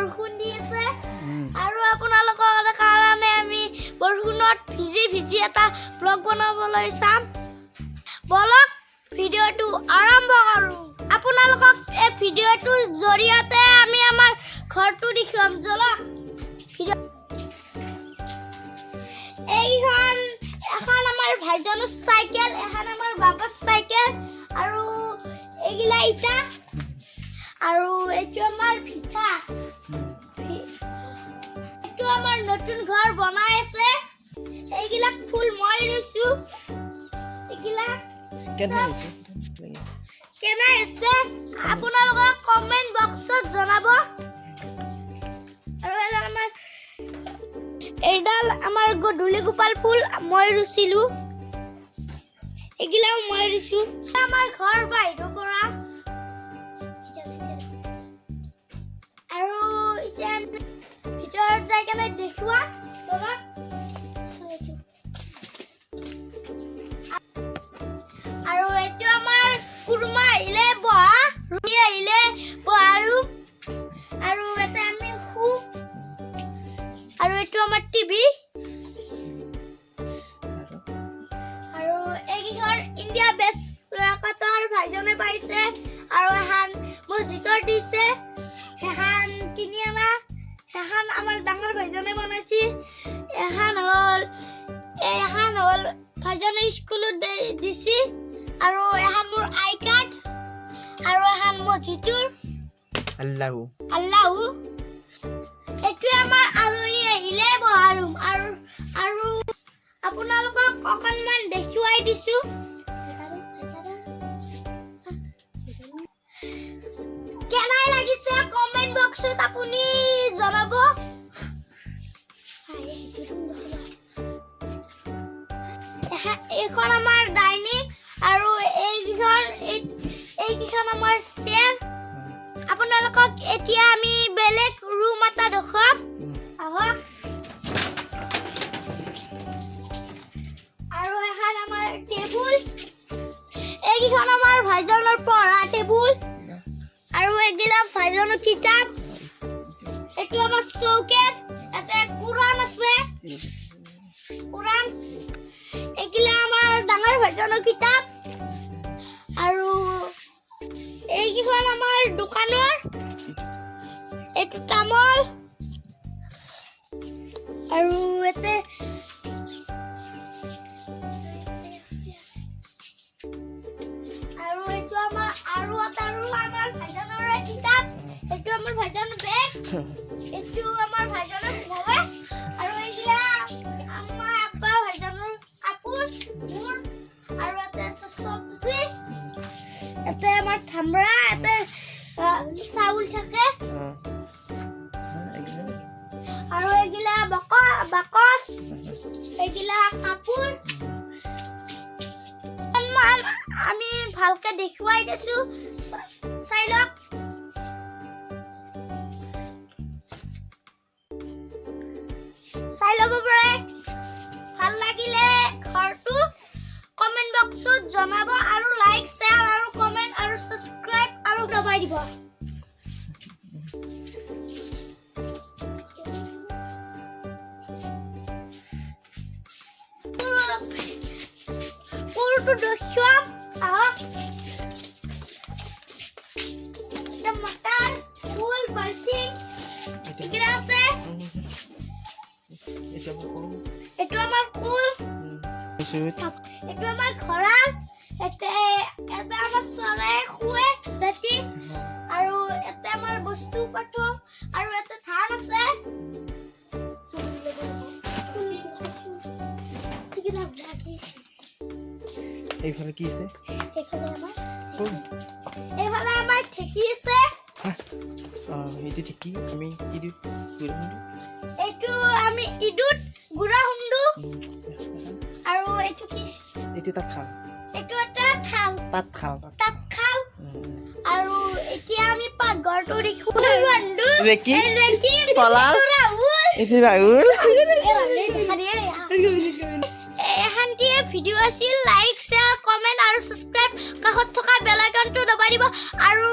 বৰষুণ দি আছে আৰু আপোনালোকৰ কাৰণে আমি বৰষুণত ভিজি এটা ব্লগ বনাবলৈ চাম বলক ভিডিঅ'টো আৰম্ভ কৰো আপোনালোকক এই ভিডিঅ'টোৰ জৰিয়তে আমি আমাৰ ঘৰটো দেখাম জলক ভিডিঅ' এইখন এখন আমাৰ ভাইজনৰ সাইকেল এখন আমাৰ বাবাৰ সাইকেল আৰু এগিলা ইটা আৰু এইটো আমাৰ ভিটা এইটো আমাৰ নতুন ঘৰ বনাই আছে এইগিলা ফুল মই ৰুইছো এইগিলা কেনে আছে আপোনালোকে কমেন্ট বক্সত জনাব আৰু আমাৰ এইডাল আমাৰ গধূলি গোপাল ফুল মই ৰুইছিলো এগিলাও মই ৰুইছো আমাৰ ঘৰ বাহিৰৰ পৰা আৰু এতিয়া ভিতৰত যাই কেনে দেখুৱা চলক আৰু এইটো আমাৰ কুৰমা আহিলে বহা ৰুটি আহিলে বহাৰো আৰু এটা আমি খু আৰু এইটো আমাৰ টিভি আৰু এইগিখন ইণ্ডিয়া বেষ্ট ৰাকাতৰ ভাইজনে পাইছে আৰু এখন মছজিদৰ দিছে এখন কিনি আনা এখন আমাৰ ডাঙৰ ভাইজনে বনাইছে এখন হ'ল ভাইজনে স্কুলত দিছে আৰু এখন মোৰ আই কাৰ্ড আৰু এখন মছজিদৰ আল্লাহু এইটো আমাৰ আৰু আহিলে বহা ৰুম আৰু আপোনালোকক অকণমান দেখুৱাই দিছো কেনে লাগিছে কমেন্ট বক্সত আপুনি জনাব এইখন আমাৰ ডাইনিং আৰু এইকেইখন আমাৰ চেয়াৰ আপোনালোকক এতিয়া আমি বেলেগ ৰুম এটা দেখাম আহক আৰু এখন আমাৰ টেবুল এইকেইখন আমাৰ ভাইজনৰ পঢ়া টেবুল আৰু এগিলা ভাইজনৰ কিতাপ এইটো আমাৰ শোকেস এতে কুৰান আছে কুৰান এগিলা আমাৰ ডাঙৰ ভাইজনৰ কিতাপ আৰু এইকেইখন আমাৰ দোকানৰ এইটো তামোল আৰু এতে আৰু এইটো আমাৰ আৰু এটা আমাৰ ভাইজনৰ কিতাপ এইটো আমাৰ ভাইজনৰ বেগ এইটো আমাৰ ভাইজনৰ মোবাইল আৰু এইগিলা আমাৰ আব্বা ভাইজনৰ কাপোৰ মোৰ আৰু এটা চব্জি এতে আমাৰ ঠামৰা এতে চাউল থাকে আৰু এইগিলা বাকচ এইগিলা কাপোৰ আমি ভালকে দেখুৱাই দিছো চাই লওক চাই ল'ব পাৰে ভাল লাগিলে ঘৰটো কমেন্ট বক্সত জনাব আৰু লাইক শ্বেয়াৰ আৰু কমেন্ট আৰু সাবস্ক্ৰাইব আৰু দবাই দিব পুৰোটো দেখুৱাম আহক এটা মটাৰ ফুল বাল্টিং এগুলা আছে এইটো আমাৰ ফুল এইটো আমাৰ ঘৰাল এটা আমাৰ চৰাই খুৱে ৰাতি আৰু এটা আমাৰ বস্তু পাথো আৰু এটা ধান আছে এইফালে কি আছে এইফালে আমাৰ ঠেকি আছে এইটো ঠেকি আমি ইদুত এইটো আমি ইদুত গুড়া খুন্দু আৰু এইটো কি এইটো তাত খাওঁ এইটো এটা থাল তাত খাওঁ আৰু এতিয়া আমি পাকঘৰটো দেখুৱাই বন্ধু ৰেকি পলাল এইটো ৰাহুল এখানটিয়ে ভিডিও আছিল লাইক শ্বেয়াৰ কমেন্ট আৰু সাবস্ক্ৰাইব কাষত থকা বেল আইকনটো দবাই দিব আৰু